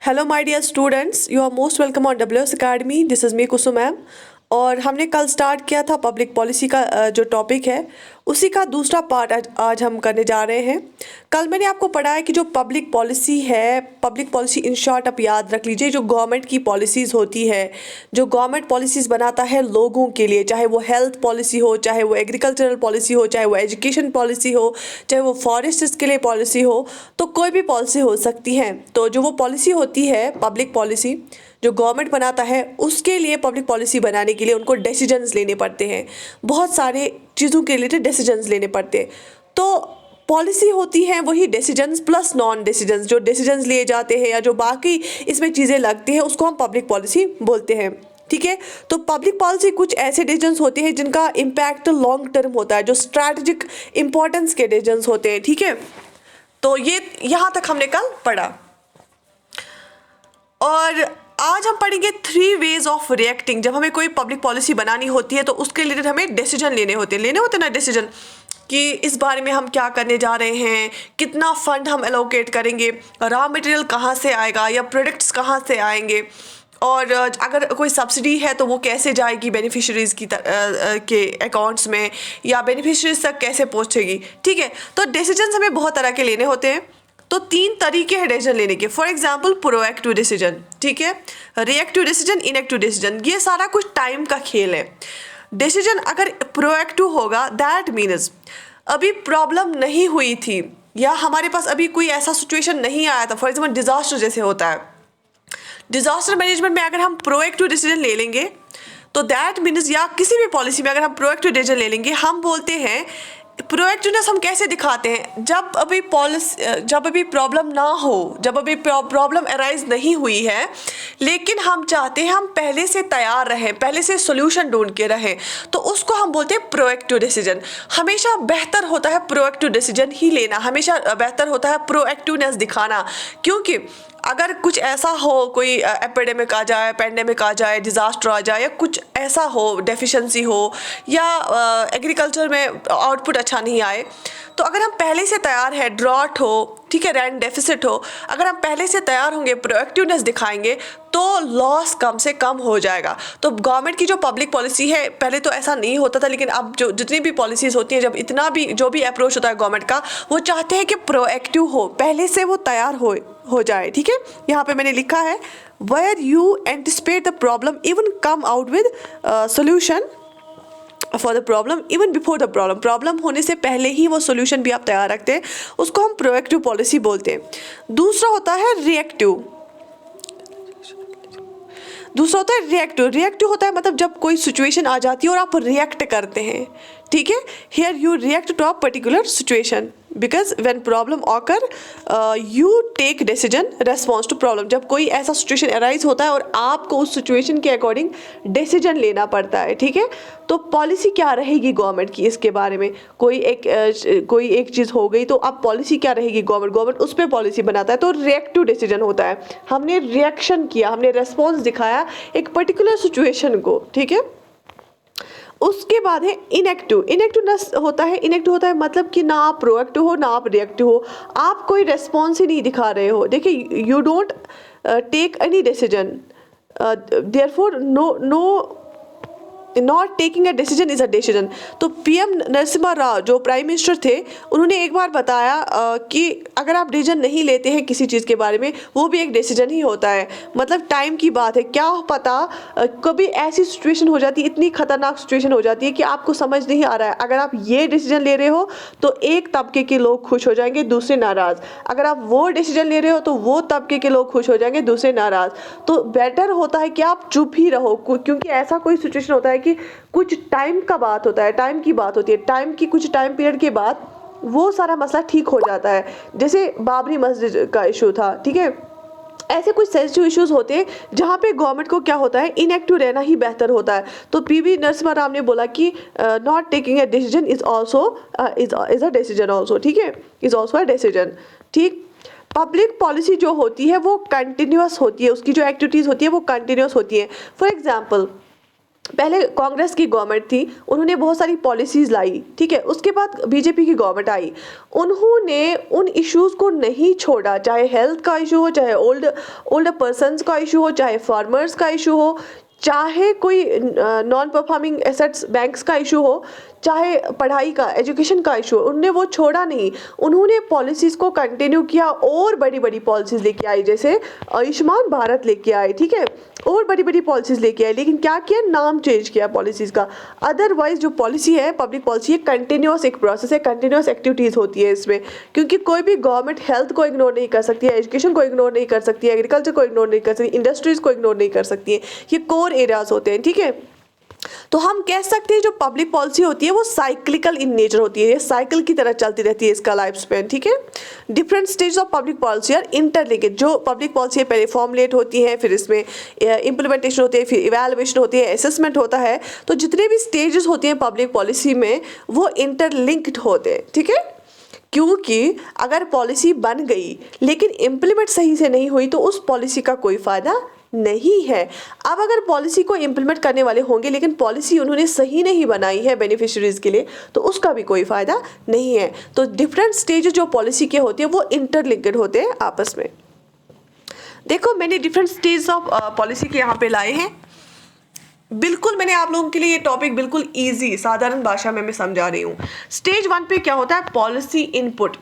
Hello my dear students, you are most welcome on WS academy. This is me Kusum ma'am. और हमने कल start किया था public policy का जो टॉपिक है उसी का दूसरा पार्ट आज हम करने जा रहे हैं। कल मैंने आपको पढ़ाया कि जो पब्लिक पॉलिसी है, पब्लिक पॉलिसी इन शॉर्ट आप याद रख लीजिए, जो गवर्नमेंट की पॉलिसीज़ होती है, जो गवर्नमेंट पॉलिसीज़ बनाता है लोगों के लिए, चाहे वो हेल्थ पॉलिसी हो, चाहे वो एग्रीकल्चरल पॉलिसी हो, चाहे वो एजुकेशन पॉलिसी हो, चाहे वो फॉरेस्ट के लिए पॉलिसी हो, तो कोई भी पॉलिसी हो सकती है। तो जो वो पॉलिसी होती है पब्लिक पॉलिसी जो गवर्नमेंट बनाता है, उसके लिए पब्लिक पॉलिसी बनाने के लिए उनको डिसीजंस लेने पड़ते हैं, बहुत सारे चीज़ों के रिलेटेड डिसीजंस लेने पड़ते हैं। तो पॉलिसी होती है वही डिसीजंस प्लस नॉन डिसीजंस, जो डिसीजंस लिए जाते हैं या जो बाकी इसमें चीज़ें लगती हैं उसको हम पब्लिक पॉलिसी बोलते हैं। ठीक है, तो पब्लिक पॉलिसी कुछ ऐसे डिसीजंस होते हैं जिनका इम्पैक्ट लॉन्ग टर्म होता है, जो स्ट्रैटेजिक इंपॉर्टेंस के डिसीजंस होते हैं। ठीक है, तो ये यहाँ तक हमने कल पढ़ा। और आज हम पढ़ेंगे 3 वेज ऑफ रिएक्टिंग। जब हमें कोई पब्लिक पॉलिसी बनानी होती है तो उसके रिलेटेड हमें डिसीजन लेने होते हैं ना डिसीजन, कि इस बारे में हम क्या करने जा रहे हैं, कितना फंड हम एलोकेट करेंगे, रॉ मटेरियल कहाँ से आएगा या प्रोडक्ट्स कहाँ से आएंगे, और अगर कोई सब्सिडी है तो वो कैसे जाएगी बेनिफिशरीज़ के अकाउंट्स में, या बेनिफिशरीज तक कैसे पहुँचेगी। ठीक है, तो डिसीजन हमें बहुत तरह के लेने होते हैं। तो 3 तरीके हैं डिसीजन लेने के। फॉर एग्जाम्पल प्रोएक्टिव डिसीजन, ठीक है, रिएक्टिव डिसीजन, इनएक्टिव डिसीजन, ये सारा कुछ टाइम का खेल है। डिसीजन अगर प्रोएक्टिव होगा दैट मीन्स अभी प्रॉब्लम नहीं हुई थी या हमारे पास अभी कोई ऐसा सिचुएशन नहीं आया था, फॉर एग्जाम्पल डिजास्टर जैसे होता है, डिजास्टर मैनेजमेंट में अगर हम प्रोएक्टिव डिसीजन ले लेंगे तो दैट मीन्स, या किसी भी पॉलिसी में अगर हम प्रोएक्टिव डिसीजन ले लेंगे, हम बोलते हैं प्रोएक्टिवनेस हम कैसे दिखाते हैं, जब अभी प्रॉब्लम ना हो, जब अभी प्रॉब्लम अराइज नहीं हुई है लेकिन हम चाहते हैं हम पहले से तैयार रहें, पहले से सोल्यूशन ढूंढ के रहें, तो उसको हम बोलते हैं प्रोएक्टिव डिसीजन। हमेशा बेहतर होता है प्रोएक्टिव डिसीजन ही लेना, हमेशा बेहतर होता है प्रोएक्टिवनेस दिखाना, क्योंकि अगर कुछ ऐसा हो, कोई एपिडेमिक आ जाए, पेंडेमिक आ जाए, डिज़ास्टर आ जाए, या कुछ ऐसा हो, डेफिशिएंसी हो, या एग्रीकल्चर में आउटपुट अच्छा नहीं आए, तो अगर हम पहले से तैयार है, ड्रॉट हो, ठीक है, रैंड डेफिसिट हो, अगर हम पहले से तैयार होंगे, प्रोएक्टिवनेस दिखाएंगे, तो लॉस कम से कम हो जाएगा। तो गवर्नमेंट की जो पब्लिक पॉलिसी है, पहले तो ऐसा नहीं होता था, लेकिन अब जो जितनी भी पॉलिसीज़ होती हैं, जब इतना भी जो भी अप्रोच होता है गवर्नमेंट का, वो चाहते हैं कि प्रोएक्टिव हो, पहले से वो तैयार हो जाए। ठीक है, यहाँ पे मैंने लिखा है where you anticipate the problem even come out with solution for the problem even before the problem होने से पहले ही वो सोल्यूशन भी आप तैयार रखते हैं, उसको हम प्रोएक्टिव पॉलिसी बोलते हैं। दूसरा होता है रिएक्टिव, रिएक्टिव होता है मतलब जब कोई सिचुएशन आ जाती है और आप रिएक्ट करते हैं। ठीक है, here you react to a particular situation because when problem occur you take decision response to problem. जब कोई ऐसा सिचुएशन अराइज होता है और आपको उस सिचुएशन के अकॉर्डिंग डिसीजन लेना पड़ता है। ठीक है, तो पॉलिसी क्या रहेगी गवर्नमेंट की इसके बारे में, कोई एक चीज़ हो गई तो अब पॉलिसी क्या रहेगी गवर्नमेंट उस पर पॉलिसी बनाता है। तो रिएक्टिव डिसीजन होता है, हमने रिएक्शन किया, हमने रेस्पॉन्स दिखाया एक पर्टिकुलर सिचुएशन को। ठीक है, उसके बाद है इनएक्टिवनेस होता है मतलब कि ना आप प्रोएक्टिव हो ना आप रिएक्टिव हो, आप कोई रेस्पॉन्स ही नहीं दिखा रहे हो। देखिए, you don't take any decision, therefore no not taking a decision is a decision. तो PM नरसिम्हा राव जो प्राइम मिनिस्टर थे, उन्होंने एक बार बताया कि अगर आप डिसीजन नहीं लेते हैं किसी चीज़ के बारे में, वो भी एक डिसीजन ही होता है। मतलब टाइम की बात है, क्या पता कभी ऐसी सिचुएशन हो जाती है, इतनी खतरनाक सिचुएशन हो जाती है कि आपको समझ नहीं आ रहा है। अगर आप ये डिसीजन ले रहे हो तो एक तबके के लोग खुश हो जाएंगे, दूसरे नाराज़। अगर आप वो डिसीजन ले रहे हो तो वो तबके के लोग खुश हो जाएंगे, दूसरे नाराज़। तो बेटर होता है कि आप चुप ही रहो, क्योंकि ऐसा कोई सिचुएशन होता है कि कुछ टाइम की बात होती है, टाइम की कुछ टाइम पीरियड के बाद वो सारा मसला ठीक हो जाता है। जैसे बाबरी मस्जिद का इशू था। ठीक है, ऐसे कुछ सेंसिटिव इश्यूज होते हैं जहाँ पे गवर्नमेंट को क्या होता है, इनएक्टिव रहना ही बेहतर होता है। तो PV नरसिम्हा राव ने बोला कि not taking a decision is also is a decision also. ठीक है, इज ऑल्सो अ डिसीजन। ठीक, पब्लिक पॉलिसी जो होती है वो कंटिन्यूस होती है, उसकी जो एक्टिविटीज़ होती है वो कंटिन्यूस होती है। फॉर एग्जाम्पल पहले कांग्रेस की गवर्नमेंट थी, उन्होंने बहुत सारी पॉलिसीज लाई, ठीक है। उसके बाद बीजेपी की गवर्नमेंट आई, उन्होंने उन इश्यूज को नहीं छोड़ा, चाहे हेल्थ का इशू हो, चाहे ओल्ड पर्सन्स का इशू हो, चाहे फार्मर्स का इशू हो, चाहे कोई नॉन परफॉर्मिंग एसेट्स बैंक्स का इशू हो, चाहे पढ़ाई का एजुकेशन का इशू, उनने वो छोड़ा नहीं। उन्होंने पॉलिसीज़ को कंटिन्यू किया और बड़ी बड़ी पॉलिसीज़ लेके आई, जैसे आयुष्मान भारत लेके आए, ठीक है, और बड़ी बड़ी पॉलिसीज़ लेके आए। लेकिन क्या किया, नाम चेंज किया पॉलिसीज़ का। अदरवाइज जो पॉलिसी है, पब्लिक पॉलिसी है, कंटिन्यूस एक प्रोसेस है, कंटिन्यूस एक्टिविटीज़ होती है इसमें, क्योंकि कोई भी गवर्नमेंट हेल्थ को इग्नोर नहीं कर सकती है, एजुकेशन को इग्नोर नहीं कर सकती है, एग्रीकल्चर को इग्नोर नहीं कर सकती, इंडस्ट्रीज़ को इग्नोर नहीं कर सकती है। ये कोर एरियाज होते हैं, ठीक है। तो हम कह सकते हैं जो पब्लिक पॉलिसी होती है वो साइक्लिकल इन नेचर होती है, ये साइकिल की तरह चलती रहती है इसका लाइफ स्पेन, ठीक है। Different stage of public policy are interlinked. जो पब्लिक पॉलिसी है पहले फॉर्मुलेट होती है, फिर इसमें इंप्लीमेंटेशन होती है, फिर इवैल्यूएशन होती है, असेसमेंट होता है। तो जितने भी स्टेजेस होती हैं पब्लिक पॉलिसी में वो इंटरलिंक्ड होते हैं, ठीक है। क्योंकि अगर पॉलिसी बन गई लेकिन इम्प्लीमेंट सही से नहीं हुई तो उस पॉलिसी का कोई फ़ायदा नहीं है। अब अगर पॉलिसी को इम्प्लीमेंट करने वाले होंगे लेकिन पॉलिसी उन्होंने सही नहीं बनाई है बेनिफिशियरीज के लिए, तो उसका भी कोई फ़ायदा नहीं है। तो डिफरेंट स्टेज जो पॉलिसी के होते हैं वो इंटरलिंक्ड होते हैं आपस में। देखो मैंने डिफरेंट स्टेज ऑफ पॉलिसी के यहाँ पे लाए हैं। बिल्कुल मैंने आप लोगों के लिए ये टॉपिक बिल्कुल इजी साधारण भाषा में मैं समझा रही हूँ। स्टेज 1 पे क्या होता है, पॉलिसी इनपुट।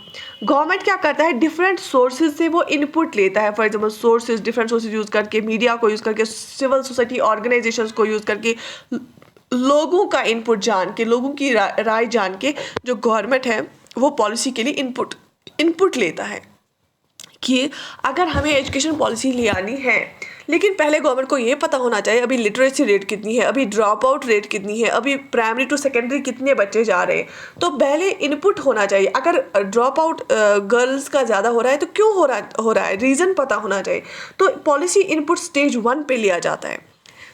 गवर्नमेंट क्या करता है, डिफरेंट सोर्सेज से वो इनपुट लेता है। For example sources, different sources use करके, मीडिया को यूज़ करके, सिविल सोसाइटी ऑर्गेनाइजेशंस को यूज़ करके, लोगों का इनपुट जान के, लोगों की राय जान के जो गवर्नमेंट है वो पॉलिसी के लिए इनपुट लेता है कि अगर हमें एजुकेशन पॉलिसी ले आनी है, लेकिन पहले गवर्नमेंट को ये पता होना चाहिए अभी लिटरेसी रेट कितनी है, अभी ड्रॉप आउट रेट कितनी है, अभी प्राइमरी टू सेकेंडरी कितने बच्चे जा रहे हैं। तो पहले इनपुट होना चाहिए। अगर ड्रॉप आउट गर्ल्स का ज़्यादा हो रहा है तो क्यों हो रहा है, रीज़न पता होना चाहिए। तो पॉलिसी इनपुट स्टेज 1 पे लिया जाता है।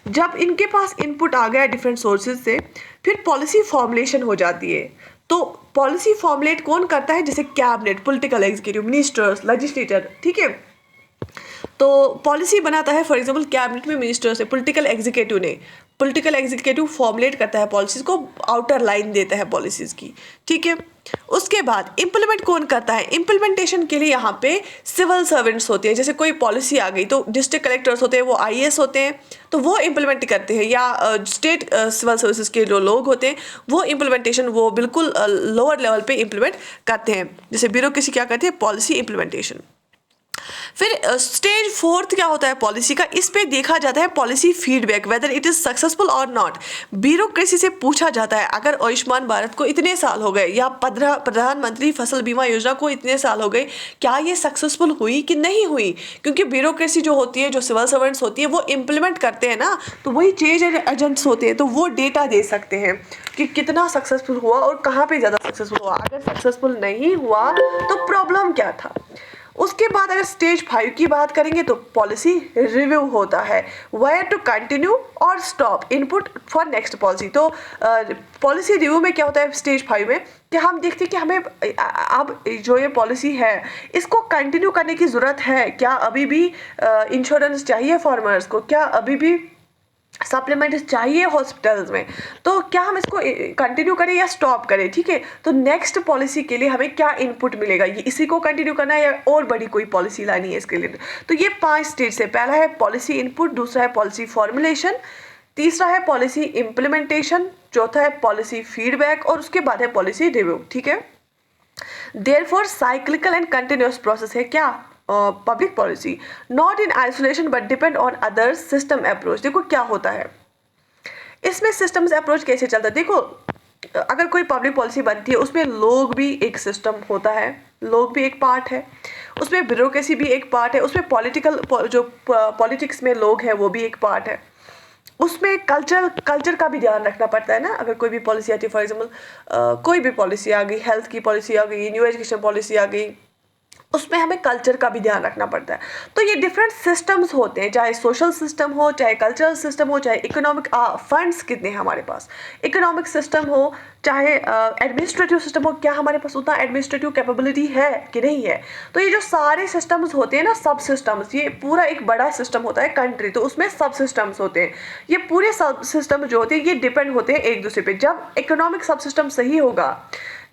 जब इनके पास इनपुट आ गया डिफरेंट सोर्सेज से, फिर पॉलिसी फॉर्मुलेशन हो जाती है। तो पॉलिसी फॉर्मुलेट कौन करता है, जैसे cabinet, political executive, ministers, legislator, ठीक है। तो पॉलिसी बनाता है फॉर एग्जांपल कैबिनेट में मिनिस्टर्स है, पॉलिटिकल एग्जीक्यूटिव फॉर्मुलेट करता है पॉलिसीज को, आउटर लाइन देता है पॉलिसीज की, ठीक है। उसके बाद इम्प्लीमेंट कौन करता है, इम्प्लीमेंटेशन के लिए यहाँ पे सिविल सर्वेंट्स होते हैं। जैसे कोई पॉलिसी आ गई तो डिस्ट्रिक्ट कलेक्टर्स होते हैं, वो IAS होते हैं, तो वो इम्प्लीमेंट करते हैं, या स्टेट सिविल सर्विसेज के जो लोग होते हैं वो इम्प्लीमेंटेशन वो बिल्कुल लोअर लेवल पे इम्प्लीमेंट करते हैं। जैसे ब्यूरोक्रेसी क्या करती है, पॉलिसी इम्प्लीमेंटेशन। फिर स्टेज 4 क्या होता है पॉलिसी का, इस पे देखा जाता है policy feedback, whether it is successful और नॉट। ब्यूरोक्रेसी से पूछा जाता है अगर आयुष्मान भारत को इतने साल हो गए या प्रधानमंत्री फसल बीमा योजना को इतने साल हो गए, क्या ये सक्सेसफुल हुई कि नहीं हुई। क्योंकि ब्यूरोक्रेसी जो होती है, जो सिविल सर्वेंट्स होती है, वो इम्प्लीमेंट करते हैं ना, तो वही चेंज एजेंट्स होते हैं, तो वो डेटा दे सकते हैं कि कितना सक्सेसफुल हुआ और कहाँ पे ज़्यादा सक्सेसफुल हुआ। अगर सक्सेसफुल नहीं हुआ तो प्रॉब्लम क्या था। उसके बाद अगर स्टेज 5 की बात करेंगे तो पॉलिसी रिव्यू होता है, वेयर टू कंटिन्यू और stop, input for next policy. तो पॉलिसी रिव्यू में क्या होता है स्टेज 5 में, कि हम देखते हैं कि हमें अब जो ये पॉलिसी है इसको कंटिन्यू करने की ज़रूरत है क्या, अभी भी इंश्योरेंस चाहिए फार्मर्स को, क्या अभी भी सप्लीमेंट चाहिए हॉस्पिटल्स में, तो क्या हम इसको कंटिन्यू करें या स्टॉप करें, ठीक है। तो नेक्स्ट पॉलिसी के लिए हमें क्या इनपुट मिलेगा, ये इसी को कंटिन्यू करना है या और बड़ी कोई पॉलिसी लानी है इसके लिए। तो ये 5 स्टेज से, पहला है पॉलिसी इनपुट, दूसरा है पॉलिसी फॉर्मुलेशन, तीसरा है पॉलिसी इम्प्लीमेंटेशन, चौथा है पॉलिसी फीडबैक और उसके बाद है पॉलिसी रिव्यू, ठीक है। Therefore cyclical and continuous process है क्या public policy, not in isolation but depend on others system approach. देखो क्या होता है इसमें, सिस्टम्स अप्रोच कैसे चलता है। देखो अगर कोई पब्लिक पॉलिसी बनती है उसमें लोग भी एक सिस्टम होता है, लोग भी एक पार्ट है, उसमें ब्यूरोक्रेसी भी एक पार्ट है, उसमें पॉलिटिक्स में लोग हैं वो भी एक पार्ट है, उसमें कल्चर का भी ध्यान रखना पड़ता है ना। अगर कोई भी पॉलिसी आती है, फॉर एग्जाम्पल कोई भी पॉलिसी आ गई, हेल्थ की पॉलिसी आ गई, न्यू एजुकेशन पॉलिसी आ गई, उसमें हमें कल्चर का भी ध्यान रखना पड़ता है। तो ये डिफरेंट सिस्टम्स होते हैं, चाहे सोशल सिस्टम हो, चाहे कल्चरल सिस्टम हो, चाहे इकोनॉमिक फंड्स कितने हैं हमारे पास, इकोनॉमिक सिस्टम हो, चाहे एडमिनिस्ट्रेटिव सिस्टम हो, क्या हमारे पास उतना एडमिनिस्ट्रेटिव कैपेबिलिटी है कि नहीं है। तो ये जो सारे सिस्टम्स होते हैं ना, सब सिस्टम्स, ये पूरा एक बड़ा सिस्टम होता है कंट्री, तो उसमें सब सिस्टम्स होते हैं। ये पूरे सब सिस्टम जो होते हैं ये डिपेंड होते हैं एक दूसरे पे। जब इकोनॉमिक सब सिस्टम सही होगा,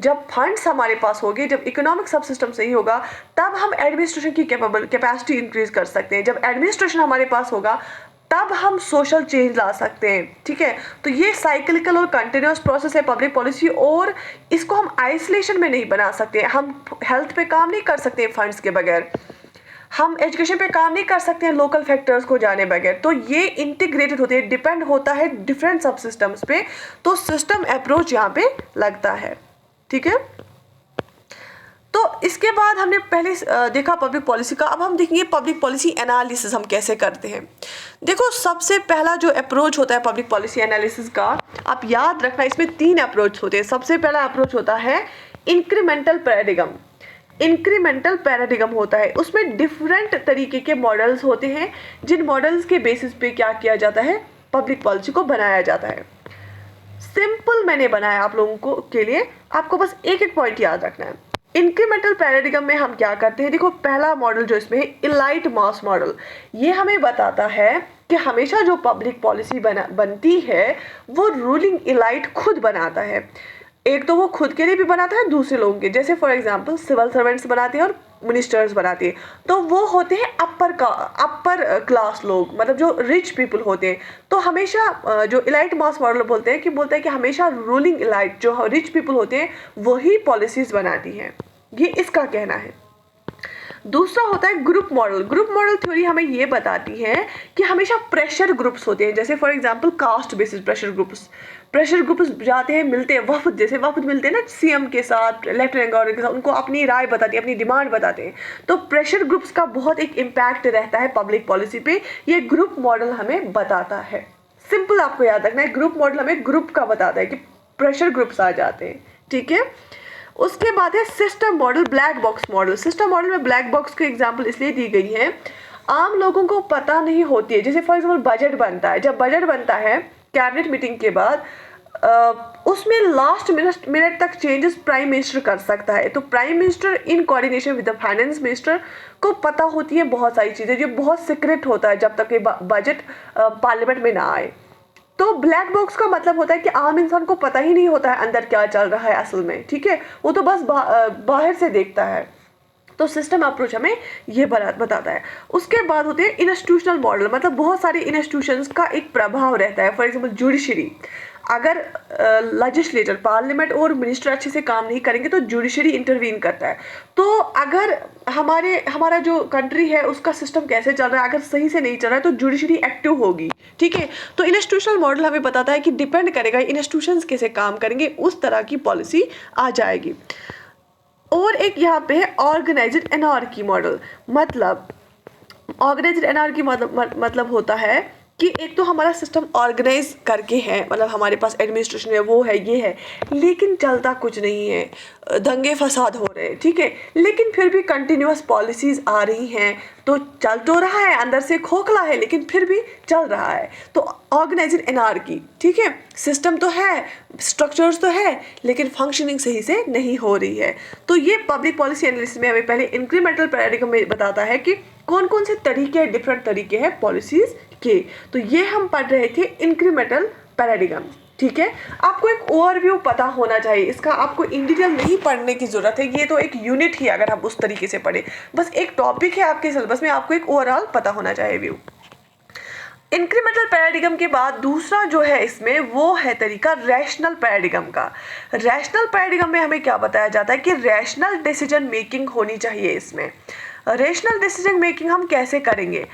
जब फंड्स हमारे पास होंगे, जब इकोनॉमिक सब सिस्टम सही होगा, तब हम एडमिनिस्ट्रेशन की कैपेसिटी इंक्रीज कर सकते हैं। जब एडमिनिस्ट्रेशन हमारे पास होगा तब हम सोशल चेंज ला सकते हैं। ठीक है, तो ये साइक्लिकल और कंटिन्यूस प्रोसेस है पब्लिक पॉलिसी, और इसको हम आइसोलेशन में नहीं बना सकते। हम हेल्थ पे काम नहीं कर सकते फंड्स के बगैर, हम एजुकेशन पे काम नहीं कर सकते हैं लोकल फैक्टर्स को जाने बगैर। तो ये इंटीग्रेटेड होते हैं, डिपेंड होता है डिफरेंट सब सिस्टम्स पे। तो सिस्टम अप्रोच यहाँ पे लगता है। ठीक है, तो इसके बाद हमने पहले देखा पब्लिक पॉलिसी का। अब हम देखेंगे पब्लिक पॉलिसी एनालिसिस हम कैसे करते हैं। देखो, सबसे पहला जो अप्रोच होता है पब्लिक पॉलिसी एनालिसिस का, आप याद रखना इसमें 3 अप्रोच होते हैं। सबसे पहला अप्रोच होता है इंक्रीमेंटल पैराडिगम। इंक्रीमेंटल पैराडिगम होता है, उसमें डिफरेंट तरीके के मॉडल्स होते हैं, जिन मॉडल्स के बेसिस पे क्या किया जाता है, पब्लिक पॉलिसी को बनाया जाता है। सिंपल मैंने बनाया आप लोगों को के लिए, आपको बस एक एक पॉइंट याद रखना है। इंक्रीमेंटल पैराडिगम में हम क्या करते हैं, देखो पहला मॉडल जो इसमें है इलाइट मास मॉडल, ये हमें बताता है कि हमेशा जो पब्लिक पॉलिसी बनती है वो रूलिंग इलाइट खुद बनाता है। एक तो वो खुद के लिए भी बनाता है, दूसरे लोगों के, जैसे फॉर एग्जांपल सिविल सर्वेंट्स बनाते हैं और मिनिस्टर्स बनाते हैं, तो वो होते हैं अपर क्लास लोग, मतलब जो रिच पीपल होते हैं। तो हमेशा जो इलाइट मास मॉडल बोलते हैं कि हमेशा रूलिंग इलाइट जो रिच पीपल होते हैं वही पॉलिसीज बनाती हैं, ये इसका कहना है। दूसरा होता है group model. Group model theory हमें ये बताती है कि हमेशा प्रेशर ग्रुप्स होते हैं, जैसे for example caste basis pressure groups जाते हैं, मिलते हैं, वफद, जैसे वफद मिलते हैं ना सीएम के साथ, लेफ्टिनेंट गवर्नर के साथ, उनको अपनी राय बताती है, अपनी डिमांड बताते हैं। तो प्रेशर ग्रुप्स का बहुत एक इम्पैक्ट रहता है पब्लिक पॉलिसी पे, ये ग्रुप मॉडल हमें बताता है। सिंपल आपको याद रखना है, ग्रुप मॉडल हमें ग्रुप का बताता है कि प्रेशर ग्रुप्स आ जाते हैं। ठीक है, उसके बाद है system model, black box model. System model में ब्लैक बॉक्स की एग्जांपल इसलिए दी गई है, आम लोगों को पता नहीं होती है। जैसे फॉर एग्जांपल बजट बनता है, जब बजट बनता है कैबिनेट मीटिंग के बाद, उसमें लास्ट मिनट तक चेंजेस प्राइम मिनिस्टर कर सकता है। तो prime minister in coordination with the finance minister को पता होती है बहुत सारी चीज़ें, जो बहुत सीक्रेट होता है जब तक ये बजट पार्लियामेंट में ना आए। तो ब्लैक बॉक्स का मतलब होता है कि आम इंसान को पता ही नहीं होता है अंदर क्या चल रहा है असल में। ठीक है, वो तो बस बाहर से देखता है। तो सिस्टम अप्रोच हमें ये बताता है। उसके बाद होते हैं इंस्टीट्यूशनल मॉडल, मतलब बहुत सारे इंस्टीट्यूशंस का एक प्रभाव रहता है। फॉर एग्जांपल जुडिशरी, अगर लेजिस्लेचर, पार्लियामेंट और मिनिस्टर अच्छे से काम नहीं करेंगे तो जुडिशरी इंटरवीन करता है। तो अगर हमारा जो कंट्री है उसका सिस्टम कैसे चल रहा है, अगर सही से नहीं चल रहा है तो जुडिशरी एक्टिव होगी। ठीक है, तो इंस्टीट्यूशनल मॉडल हमें बताता है कि डिपेंड करेगा इंस्टीट्यूशंस कैसे काम करेंगे, उस तरह की पॉलिसी आ जाएगी। और एक यहाँ पे है ऑर्गेनाइज्ड एनार्की मॉडल। मतलब ऑर्गेनाइज्ड एनार्की मतलब होता है कि एक तो हमारा सिस्टम ऑर्गेनाइज करके है, मतलब हमारे पास एडमिनिस्ट्रेशन है, वो है, ये है, लेकिन चलता कुछ नहीं है, दंगे फसाद हो रहे हैं। ठीक है, लेकिन फिर भी कंटिन्यूअस पॉलिसीज आ रही हैं, तो चल तो रहा है, अंदर से खोखला है लेकिन फिर भी चल रहा है। तो ऑर्गेनाइज्ड एनार्की, ठीक है, सिस्टम तो है, स्ट्रक्चर्स तो है, लेकिन फंक्शनिंग सही से नहीं हो रही है। तो ये पब्लिक पॉलिसी एनालिसिस में हमें पहले इंक्रीमेंटल पैराडिगम में बताता है कि कौन कौन से तरीके, डिफरेंट तरीके हैं पॉलिसीज के। तो ये हम पढ़ रहे थे इंक्रीमेंटल पैराडिगम। ठीक है, आपको एक ओवरव्यू पता होना चाहिए इसका, आपको इन डिटेल नहीं पढ़ने की जरूरत है, ये तो एक यूनिट ही अगर हम उस तरीके से पढ़े, बस एक टॉपिक है आपके सिलेबस में, आपको एक ओवरऑल पता होना चाहिए व्यू। इंक्रीमेंटल पैराडिगम के बाद दूसरा जो है इसमें वो है तरीका रैशनल पैराडिगम का। रैशनल पैराडिगम में हमें क्या बताया जाता है कि रैशनल डिसीजन मेकिंग होनी चाहिए इसमें। रैशनल डिसीजन मेकिंग हम कैसे करेंगे,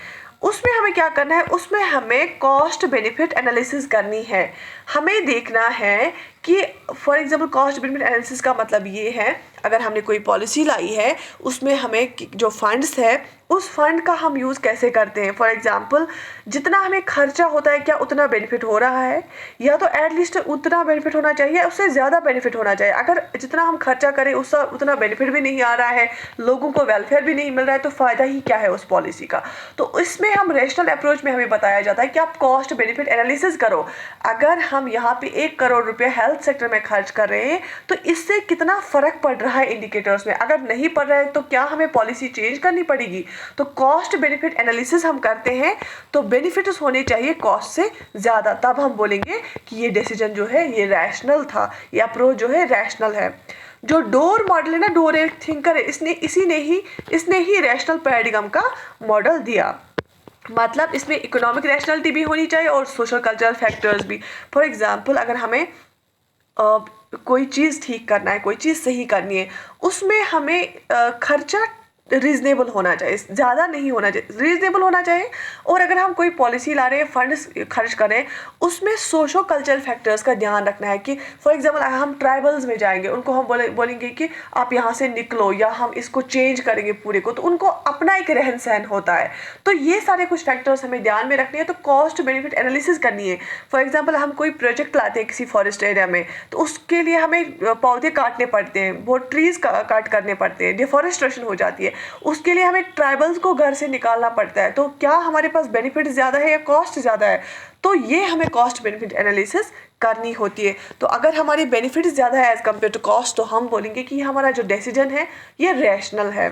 उसमें हमें क्या करना है, उसमें हमें कॉस्ट बेनिफिट एनालिसिस करनी है। हमें देखना है कि for example cost benefit analysis का मतलब ये है, अगर हमने कोई पॉलिसी लाई है उसमें हमें जो फंड्स है उस फंड का हम यूज़ कैसे करते हैं। फॉर एग्जांपल जितना हमें खर्चा होता है क्या उतना बेनिफिट हो रहा है, या तो एटलीस्ट उतना बेनिफिट होना चाहिए, उससे ज़्यादा बेनिफिट होना चाहिए। अगर जितना हम खर्चा करें उसका उतना बेनिफिट भी नहीं आ रहा है, लोगों को वेलफेयर भी नहीं मिल रहा है, तो फ़ायदा ही क्या है उस पॉलिसी का। तो इसमें हम रैशनल अप्रोच में हमें बताया जाता है कि आप कॉस्ट बेनिफिट एनालिसिस करो। अगर हम यहाँ पे 1 करोड़ रुपये हेल्थ सेक्टर में खर्च कर रहे हैं तो इससे कितना फ़र्क पड़ रहा है इंडिकेटर्स में। अगर नहीं पड़ रहा है तो क्या हमें पॉलिसी चेंज करनी पड़ेगी। तो कॉस्ट बेनिफिट एनालिसिस हम करते हैं तो बेनिफिट्स होने चाहिए कॉस्ट से ज़्यादा, तब हम बोलेंगे कि ये डिसीजन जो है ये रैशनल था, ये अप्रोच जो है रैशनल है। जो डोर मॉडल है ना, डोर एक थिंकर है, इसने ही रैशनल पैराडिगम का मॉडल दिया। मतलब इसमें इकोनॉमिक रैशनलिटी भी होनी चाहिए और सोशल कल्चरल फैक्टर्स भी। फॉर एग्जांपल अगर हमें कोई चीज़ ठीक करना है, कोई चीज़ सही करनी है, उसमें हमें खर्चा रीजनेबल होना चाहिए, ज़्यादा नहीं होना चाहिए, रीजनेबल होना चाहिए। और अगर हम कोई पॉलिसी ला रहे हैं, फंड्स खर्च कर रहे हैं, उसमें सोशो कल्चरल फैक्टर्स का ध्यान रखना है कि फॉर एग्जांपल हम ट्राइबल्स में जाएंगे, उनको हम बोलेंगे कि आप यहाँ से निकलो या हम इसको चेंज करेंगे पूरे को, तो उनको अपना एक रहन सहन होता है। तो ये सारे कुछ फैक्टर्स हमें ध्यान में रखने हैं। तो कॉस्ट बेनिफिट एनालिसिस करनी है। फॉर एग्जाम्पल हम कोई प्रोजेक्ट लाते हैं किसी फॉरेस्ट एरिया में, तो उसके लिए हमें पौधे काटने पड़ते हैं, बहुत ट्रीज कट करने पड़ते हैं, डिफॉरेस्टेशन हो जाती है, उसके लिए हमें ट्राइबल्स को घर से निकालना पड़ता है। तो क्या हमारे पास बेनिफिट ज़्यादा है या कॉस्ट ज़्यादा है, तो ये हमें कॉस्ट बेनिफिट एनालिसिस करनी होती है। तो अगर हमारे बेनिफिट ज़्यादा है एज कम्पेयर टू कॉस्ट, तो हम बोलेंगे कि हमारा जो डिसीजन है ये रैशनल है।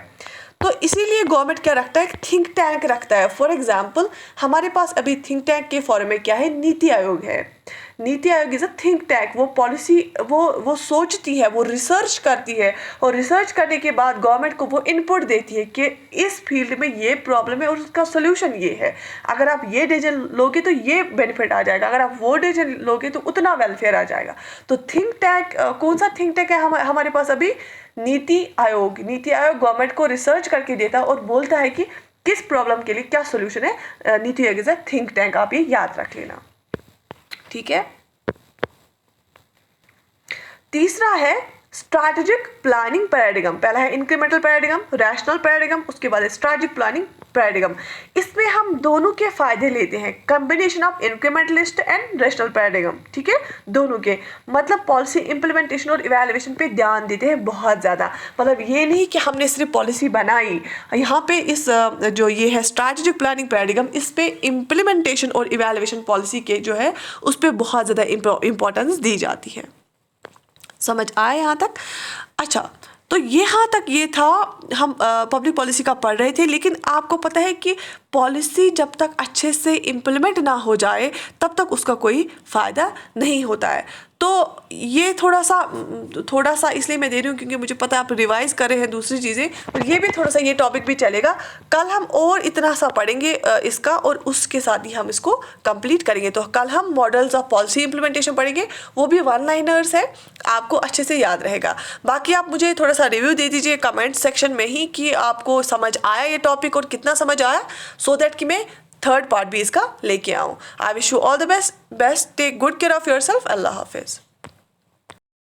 तो इसीलिए गवर्नमेंट क्या रखता है, थिंक टैंक रखता है। फॉर एग्जाम्पल हमारे पास अभी थिंक टैंक के फॉर्म में क्या है, नीति आयोग है। NITI Aayog is a think tank. वो पॉलिसी वो सोचती है, वो रिसर्च करती है, और रिसर्च करने के बाद गवर्नमेंट को वो इनपुट देती है कि इस फील्ड में ये प्रॉब्लम है और उसका सोल्यूशन ये है। अगर आप ये डिसीजन लोगे तो ये बेनिफिट आ जाएगा, अगर आप वो डिसीजन लोगे तो उतना वेलफेयर आ जाएगा। तो थिंक टैंक कौन सा थिंक टैंक है हमारे पास अभी, नीति आयोग। नीति आयोग गवर्नमेंट को रिसर्च करके देता है और बोलता है कि किस प्रॉब्लम के लिए क्या सोल्यूशन है। NITI Aayog is a think tank, आप ये याद रख लेना, ठीक है। तीसरा है स्ट्रैटेजिक प्लानिंग पैराडिगम। पहला है इंक्रीमेंटल पैराडिगम, रैशनल पैराडिगम, उसके बाद स्ट्रैटेजिक प्लानिंग पैराडिगम। इसमें हम दोनों के फायदे लेते हैं, combination of incrementalist and rational paradigm, ठीक है, दोनों के। मतलब पॉलिसी इंप्लीमेंटेशन और इवैल्यूएशन पे ध्यान देते हैं बहुत ज़्यादा। मतलब ये नहीं कि हमने सिर्फ पॉलिसी बनाई, यहाँ पे इस जो ये है स्ट्रैटेजिक प्लानिंग पैराडिगम, इस पे इम्प्लीमेंटेशन और इवैल्यूएशन पॉलिसी के जो है उस पर बहुत ज़्यादा इंपॉर्टेंस दी जाती है। समझ आए यहाँ तक? अच्छा, तो यहाँ तक ये था, हम पब्लिक पॉलिसी का पढ़ रहे थे। लेकिन आपको पता है कि पॉलिसी जब तक अच्छे से इम्प्लीमेंट ना हो जाए तब तक उसका कोई फ़ायदा नहीं होता है। तो ये थोड़ा सा इसलिए मैं दे रही हूँ क्योंकि मुझे पता है आप रिवाइज कर रहे हैं दूसरी चीज़ें, और ये भी थोड़ा सा ये टॉपिक भी चलेगा। कल हम और इतना सा पढ़ेंगे इसका, और उसके साथ ही हम इसको कंप्लीट करेंगे। तो कल हम मॉडल्स ऑफ पॉलिसी इंप्लीमेंटेशन पढ़ेंगे, वो भी 1 लाइनर्स है, आपको अच्छे से याद रहेगा। बाकी आप मुझे थोड़ा सा रिव्यू दे दीजिए कमेंट सेक्शन में ही कि आपको समझ आया ये टॉपिक और कितना समझ आया, सो दैट कि मैं 3rd पार्ट भी इसका लेके आऊँ। I wish you all the best. Take good care of yourself. अल्लाह हाफिज़।